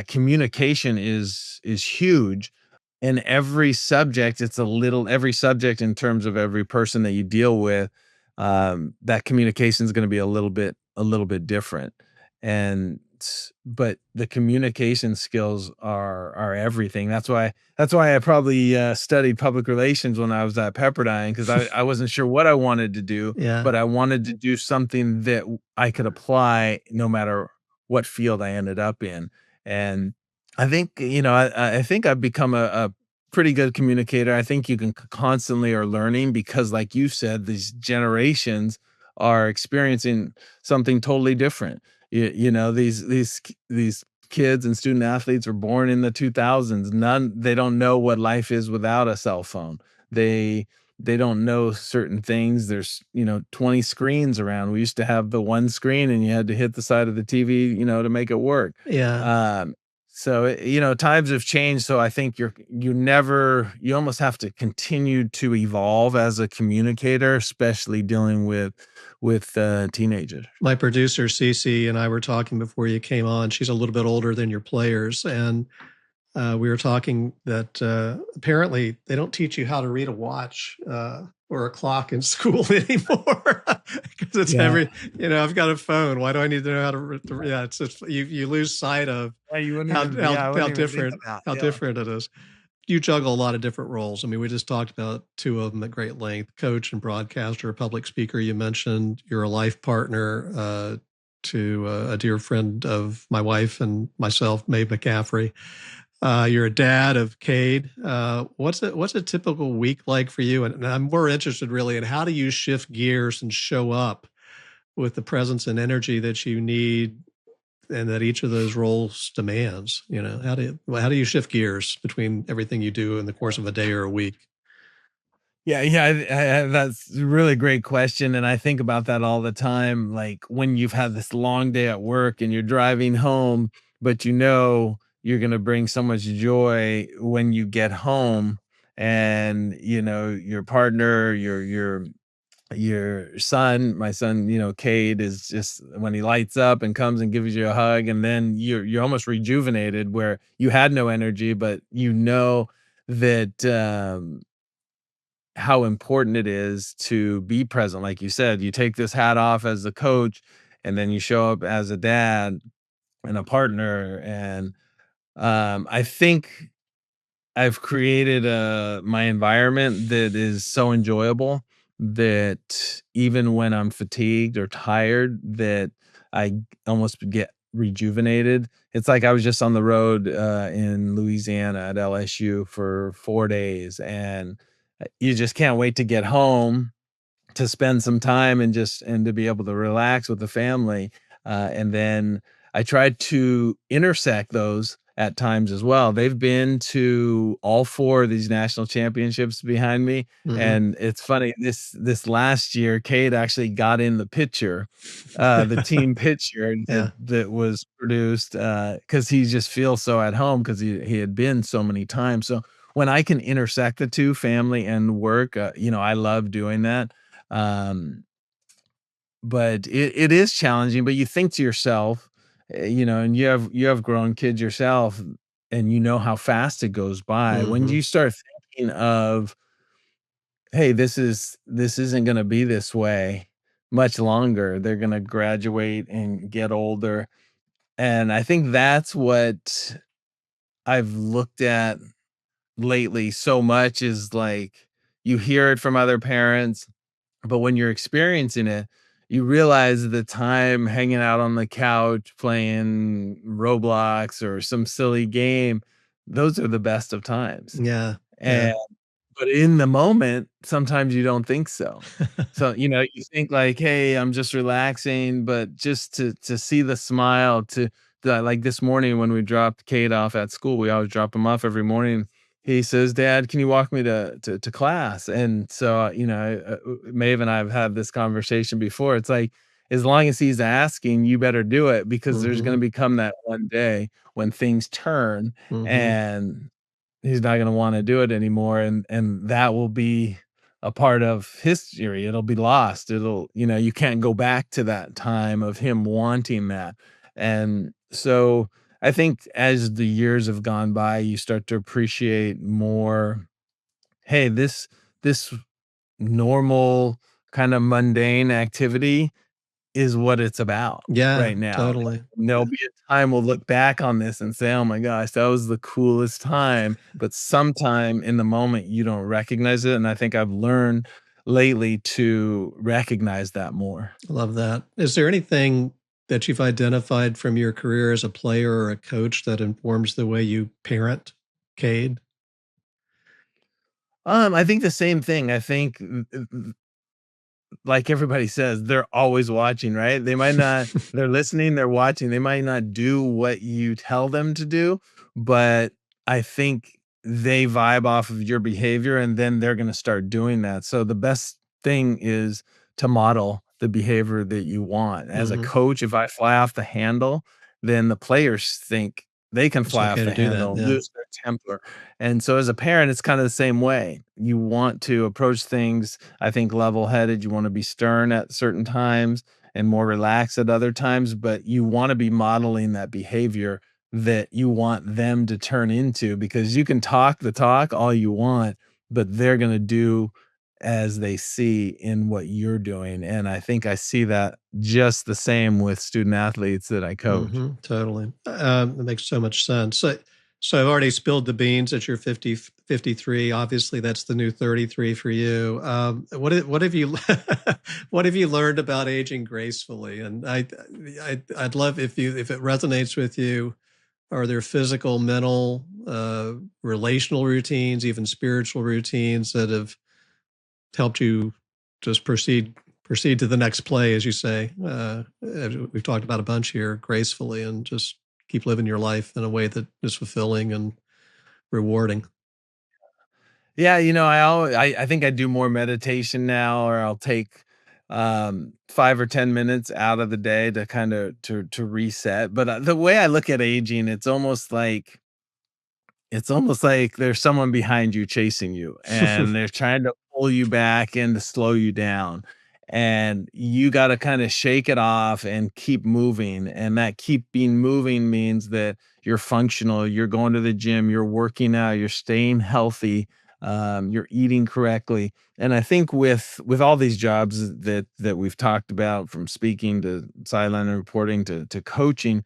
communication is huge. And every subject, it's a little every subject in terms of every person that you deal with, that communication is going to be a little bit different. And but the communication skills are everything. That's why I probably studied public relations when I was at Pepperdine, because I wasn't sure what I wanted to do, Yeah. but I wanted to do something that I could apply no matter what field I ended up in. And I think, I think I've become a pretty good communicator. I think you can constantly are learning, because like you said, these generations are experiencing something totally different. These kids and student athletes are born in the 2000s. They don't know what life is without a cell phone. They don't know certain things. There's, 20 screens around. We used to have the one screen and you had to hit the side of the TV, to make it work. Yeah. Um, so, times have changed. So I think you almost have to continue to evolve as a communicator, especially dealing with teenagers. My producer, Cece, and I were talking before you came on. She's a little bit older than your players. And we were talking that apparently they don't teach you how to read a watch or a clock in school anymore, because it's Yeah. I've got a phone. Why do I need to know how to yeah, it's just, you lose sight of Yeah, you wouldn't how even yeah, I wouldn't even think of that, yeah. different it is. You juggle a lot of different roles. I mean, we just talked about two of them at great length: coach and broadcaster, public speaker. You mentioned you're a life partner to a dear friend of my wife and myself, Maeve McCaffrey. You're a dad of Cade. What's a typical week like for you? And I'm more interested really in how do you shift gears and show up with the presence and energy that you need and that each of those roles demands. How do you shift gears between everything you do in the course of a day or a week? Yeah, yeah, that's a really great question, and I think about that all the time, like, when you've had this long day at work and you're driving home, but you're gonna bring so much joy when you get home, and, your partner, your son, my son, Cade, is just when he lights up and comes and gives you a hug, and then you're almost rejuvenated, where you had no energy, but that, how important it is to be present. Like you said, you take this hat off as a coach, and then you show up as a dad and a partner. And I think I've created my environment that is so enjoyable that even when I'm fatigued or tired, that I almost get rejuvenated. It's like I was just on the road in Louisiana at LSU for 4 days, and you just can't wait to get home to spend some time and to be able to relax with the family. And then I tried to intersect those at times as well. They've been to all four of these national championships behind me. Mhm. And it's funny, this last year, Kate actually got in the picture, the team picture Yeah. that was produced, because he just feels so at home, because he had been so many times. So when I can intersect the two, family and work, I love doing that. um, but it is challenging, but you think to yourself, and you have grown kids yourself, and you know how fast it goes by. When Mhm. you start thinking of, "Hey, this isn't gonna be this way much longer. They're gonna graduate and get older." And I think that's what I've looked at lately so much, is like, you hear it from other parents, but when you're experiencing it, you realize the time hanging out on the couch playing Roblox or some silly game, those are the best of times. Yeah. Yeah. And but in the moment, sometimes you don't think so. So, you think like, "Hey, I'm just relaxing," but just to see the smile, like this morning when we dropped Kate off at school, we always drop him off every morning. He says, "Dad, can you walk me to class?" And so, Maeve and I have had this conversation before. It's like, as long as he's asking, you better do it, because there's gonna Mhm. become that one day when things turn, Mhm. and he's not gonna wanna do it anymore, and that will be a part of history. It'll be lost. You can't go back to that time of him wanting that. And so, I think as the years have gone by, you start to appreciate more, "Hey, this normal kind of mundane activity is what it's about Yeah, right now. totally. And there'll be a time we'll look back on this and say, "Oh my gosh, that was the coolest time," but sometime in the moment, you don't recognize it, and I think I've learned lately to recognize that more. Love that. Is there anything that you've identified from your career as a player or a coach that informs the way you parent Cade? I think the same thing. I think like everybody says, they're always watching, right? They're listening, they're watching. They might not do what you tell them to do, but I think they vibe off of your behavior and then they're going to start doing that. So the best thing is to model the behavior that you want. As a Mhm. coach, if I fly off the handle, then the players think they can It's fly off okay to the do that, handle, yeah. lose their temper. And so as a parent, it's kind of the same way. You want to approach things, I think, level-headed. You wanna be stern at certain times and more relaxed at other times, but you wanna be modeling that behavior that you want them to turn into because you can talk the talk all you want, but they're gonna do as they see in what you're doing, and I think I see that just the same with student athletes that I coach. Mhm, totally. It makes so much sense. So I've already spilled the beans that you're 53. Obviously, that's the new 33 for you. What have you what have you learned about aging gracefully? And I'd love if it resonates with you. Are there physical, mental, relational routines, even spiritual routines that have helped you just proceed to the next play, as you say? As we've talked about a bunch here, gracefully, and just keep living your life in a way that is fulfilling and rewarding. Yeah, I think I do more meditation now, or I'll take 5 or 10 minutes out of the day to kinda to reset, but, the way I look at aging, it's almost like there's someone behind you chasing you, and they're trying to pull you back and to slow you down, and you gotta kinda shake it off and keep moving, and that keeping moving means that you're functional, you're going to the gym, you're working out, you're staying healthy, you're eating correctly, and I think with all these jobs that we've talked about, from speaking to sideline and reporting to coaching,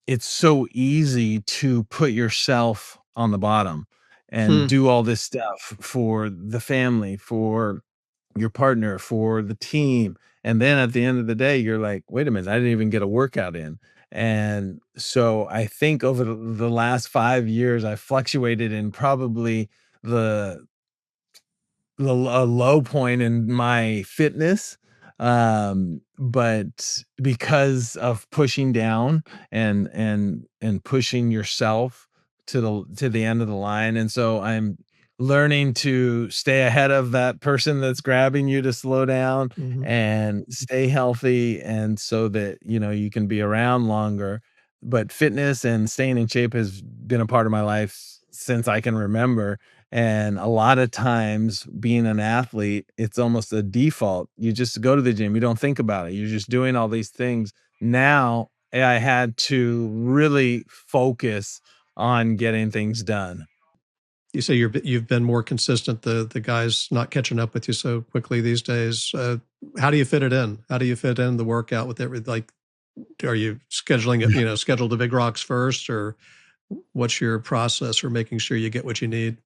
it's so easy to put yourself on the bottom and Hmm. do all this stuff for the family, for your partner, for the team. And then at the end of the day, you're like, wait a minute, I didn't even get a workout in. And so I think over the last 5 years, I fluctuated in probably the a low point in my fitness, but because of pushing down and pushing yourself to the end of the line, and so I'm learning to stay ahead of that person that's grabbing you to slow down Mhm. and stay healthy, and so that, you can be around longer. But fitness and staying in shape has been a part of my life since I can remember, and a lot of times being an athlete, it's almost a default. You just go to the gym, you don't think about it. You're just doing all these things. Now, I had to really focus on getting things done. You say you've been more consistent. The guys not catching up with you so quickly these days. How do you fit it in? How do you fit in the workout with every like? Are you scheduling it? Schedule the big rocks first, or what's your process for making sure you get what you need?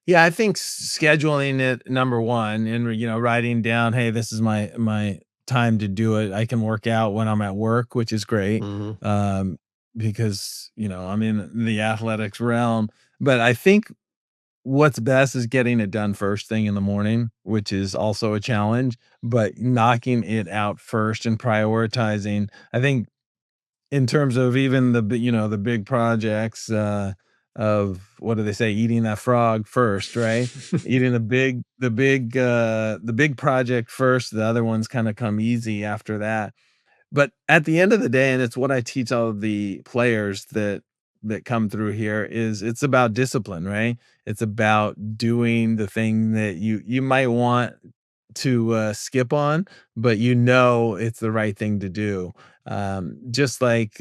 Yeah, I think scheduling it, number 1, and, writing down, "Hey, this is my time to do it." I can work out when I'm at work, which is great, Mhm. um, because, I'm in the athletics realm, but I think what's best is getting it done first thing in the morning, which is also a challenge, but knocking it out first and prioritizing. I think in terms of even the big projects, of what do they say? Eating that frog first, right? Eating the big project first, the other ones kinda come easy after that. But at the end of the day, and it's what I teach all of the players that come through here, is it's about discipline, right? It's about doing the thing that you might want to, skip on, but it's the right thing to do. Just like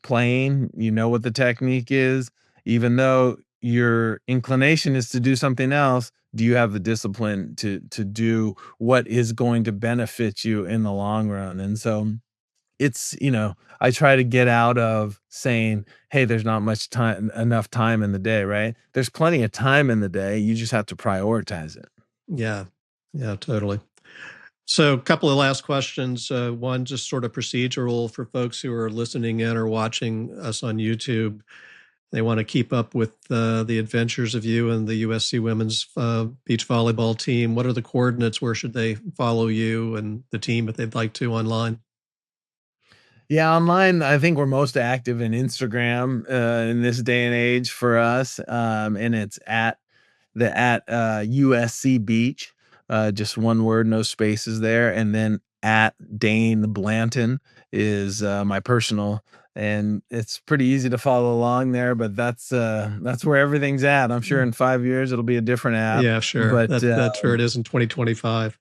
playing, what the technique is, even though your inclination is to do something else, do you have the discipline to do what is going to benefit you in the long run? And so it's, I try to get out of saying, "Hey, there's not much time enough time in the day," right? There's plenty of time in the day, you just have to prioritize it. Yeah. Yeah, totally. So, a couple of last questions. One, just sort of procedural for folks who are listening in or watching us on YouTube. They want to keep up with the adventures of you and the USC women's beach volleyball team. What are the coordinates? Where should they follow you and the team if they'd like to online? Yeah, online, I think we're most active in Instagram, in this day and age for us, and it's at USC Beach, just one word, no spaces there, and then at Dain Blanton is, my personal, and it's pretty easy to follow along there, but that's where everything's at. I'm sure in 5 years it'll be a different app, Yeah, sure. but, That's where it is in 2025.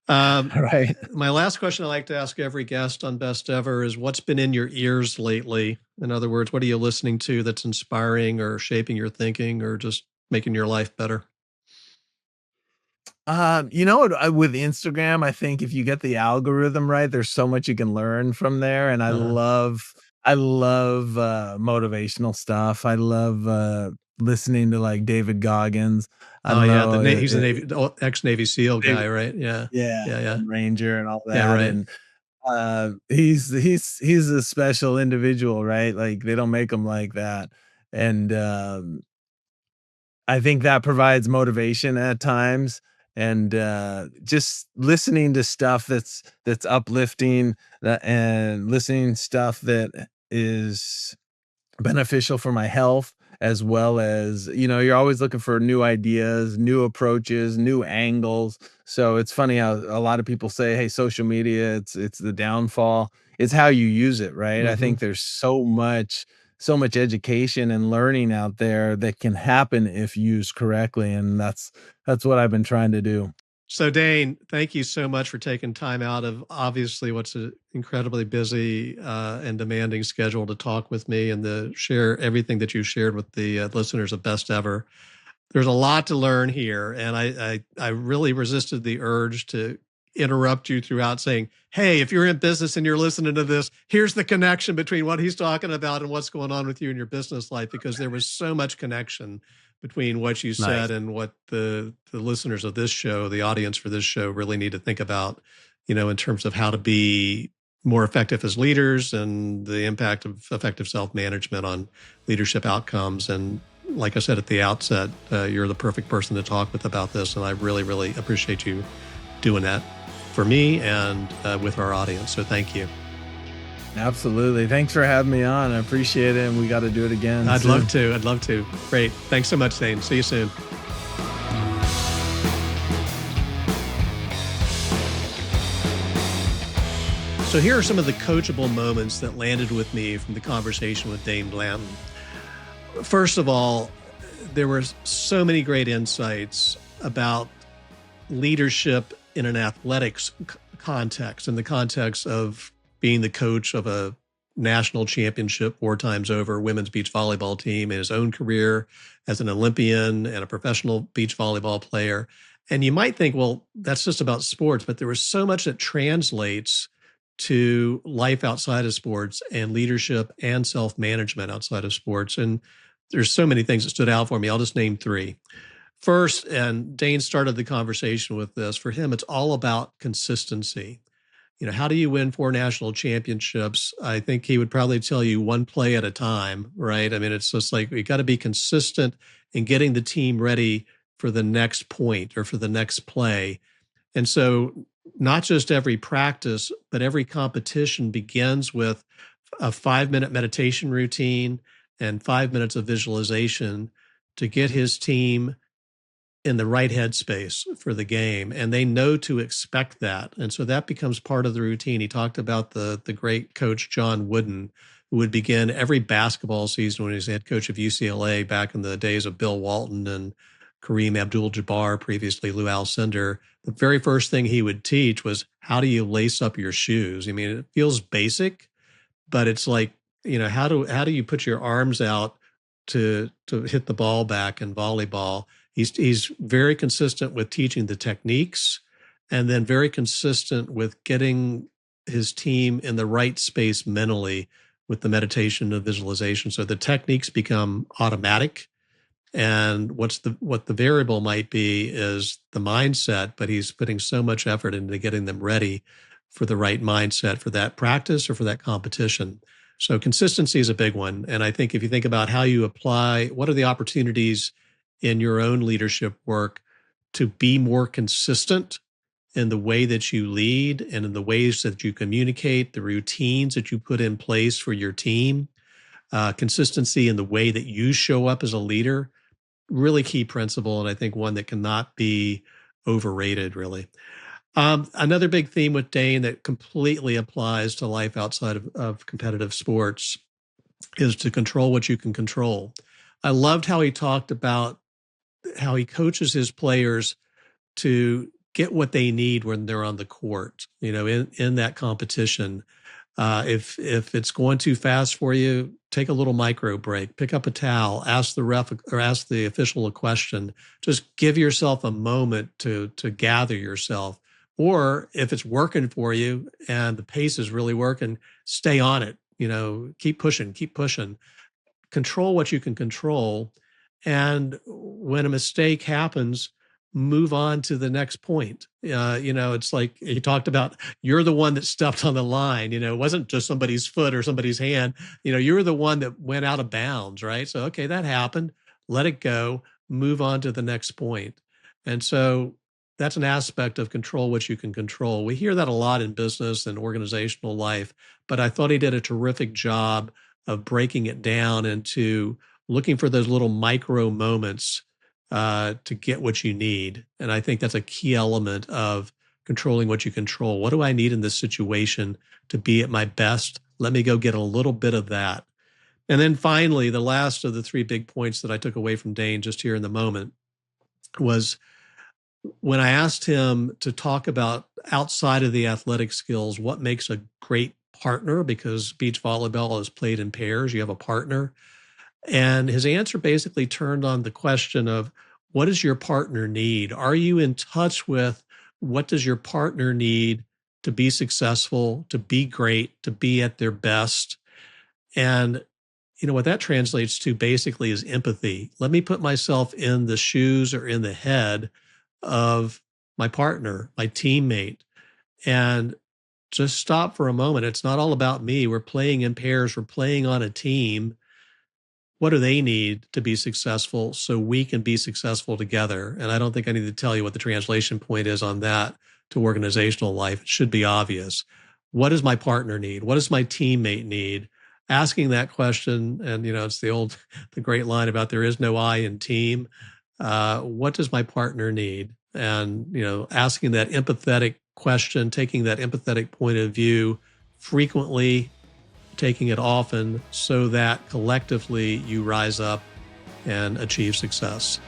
Um, right. my last question I like to ask every guest on Best Ever is what's been in your ears lately? In other words, what are you listening to that's inspiring or shaping your thinking or just making your life better? You know what? With Instagram, I think if you get the algorithm right, there's so much you can learn from there. And Uh, I love motivational stuff. I love listening to like David Goggins. I oh don't yeah, know, he's a Navy ex Navy SEAL David, guy, right? Yeah, yeah, yeah, yeah, Ranger and all yeah. that. Right. And he's a special individual, right? Like they don't make him like that. And I think that provides motivation at times, and, just listening to stuff that's uplifting, that and listening stuff that is beneficial for my health as well as, you're always looking for new ideas, new approaches, new angles. So it's funny how a lot of people say, "Hey, social media, it's the downfall." It's how you use it, right? I Hmm. think there's so much education and learning out there that can happen if used correctly, and that's what I've been trying to do. So, Dane, thank you so much for taking time out of obviously what's an incredibly busy and demanding schedule to talk with me and to share everything that you shared with the listeners of Best Ever. There's a lot to learn here, and I really resisted the urge to interrupt you throughout saying, "Hey, if you're in business and you're listening to this, here's the connection between what he's talking about and what's going on with you in your business life," because there was so much connection between what you said Nice. and what the listeners of this show, the audience for this show, really need to think about, in terms of how to be more effective as leaders and the impact of effective self-management on leadership outcomes. And like I said at the outset, you're the perfect person to talk with about this. And I really, really appreciate you doing that for me and with our audience. So thank you. Absolutely. Thanks for having me on. I appreciate it, and we gotta do it again I'd love soon. to. I'd love to. Great. Thanks so much, Dane. See you soon. So here are some of the coachable moments that landed with me from the conversation with Dain Blanton. First of all, there were so many great insights about leadership in an athletics context, in the context of being the coach of a national championship 4 times over women's beach volleyball team, in his own career as an Olympian and a professional beach volleyball player. And you might think, well, that's just about sports, but there was so much that translates to life outside of sports and leadership and self management outside of sports. And there's so many things that stood out for me. I'll just name 3. First, and Dane started the conversation with this, for him, it's all about consistency. How do you win 4 national championships? I think he would probably tell you one play at a time, right? I mean, it's just like you got to be consistent in getting the team ready for the next point or for the next play. And so, not just every practice, but every competition begins with a 5-minute meditation routine and 5 minutes of visualization to get his team in the right headspace for the game, and they know to expect that. And so that becomes part of the routine. He talked about the great coach John Wooden, who would begin every basketball season when he was head coach of UCLA back in the days of Bill Walton and Kareem Abdul-Jabbar, previously Lou Alcindor. The very first thing he would teach was, how do you lace up your shoes? I mean, it feels basic, but it's like, how do you put your arms out to hit the ball back in volleyball. He's very consistent with teaching the techniques, and then very consistent with getting his team in the right space mentally with the meditation and visualization. So the techniques become automatic. And what the variable might be is the mindset, but he's putting so much effort into getting them ready for the right mindset for that practice or for that competition. So consistency is a big one. And I think if you think about how you apply, what are the opportunities in your own leadership work to be more consistent in the way that you lead and in the ways that you communicate, the routines that you put in place for your team, consistency in the way that you show up as a leader, really key principle. And I think one that cannot be overrated, really. Another big theme with Dain that completely applies to life outside of competitive sports is to control what you can control. I loved how he talked about how he coaches his players to get what they need when they're on the court, in that competition. If it's going too fast for you, take a little micro break, pick up a towel, ask the ref or ask the official a question. Just give yourself a moment to gather yourself. Or if it's working for you and the pace is really working, stay on it. Keep pushing. Control what you can control. And when a mistake happens, move on to the next point. It's like he talked about, you're the one that stepped on the line. It wasn't just somebody's foot or somebody's hand. You're the one that went out of bounds, right? So, okay, that happened. Let it go. Move on to the next point. And so that's an aspect of control what you can control. We hear that a lot in business and organizational life, but I thought he did a terrific job of breaking it down into looking for those little micro moments to get what you need. And I think that's a key element of controlling what you control. What do I need in this situation to be at my best? Let me go get a little bit of that. And then finally, the last of the three big points that I took away from Dain just here in the moment was when I asked him to talk about outside of the athletic skills, what makes a great partner, because beach volleyball is played in pairs, you have a partner. And his answer basically turned on the question of, what does your partner need? Are you in touch with what does your partner need to be successful, to be great, to be at their best? And what that translates to basically is empathy. Let me put myself in the shoes or in the head of my partner, my teammate, and just stop for a moment. It's not all about me. We're playing in pairs. We're playing on a team. What do they need to be successful so we can be successful together? And I don't think I need to tell you what the translation point is on that to organizational life. It should be obvious. What does my partner need? What does my teammate need? Asking that question, and it's the great line about there is no I in team. What does my partner need? And, asking that empathetic question, taking that empathetic point of view frequently, taking it often, so that collectively you rise up and achieve success.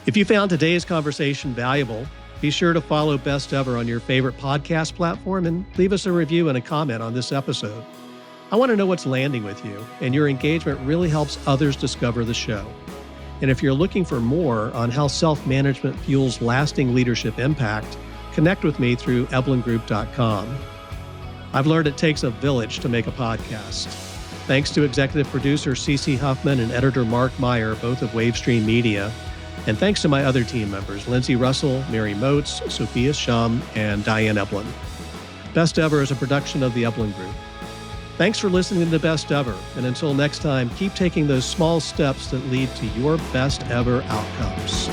If you found today's conversation valuable, be sure to follow Best Ever on your favorite podcast platform and leave us a review and a comment on this episode. I want to know what's landing with you, and your engagement really helps others discover the show. And if you're looking for more on how self-management fuels lasting leadership impact, connect with me through eblingroup.com. I've learned it takes a village to make a podcast. Thanks to executive producer Cece Huffman and editor Mark Meyer, both of Wavestream Media. And thanks to my other team members, Lindsay Russell, Mary Moats, Sophia Shum, and Diane Eblin. Best Ever is a production of the Eblin Group. Thanks for listening to Best Ever. And until next time, keep taking those small steps that lead to your best ever outcomes.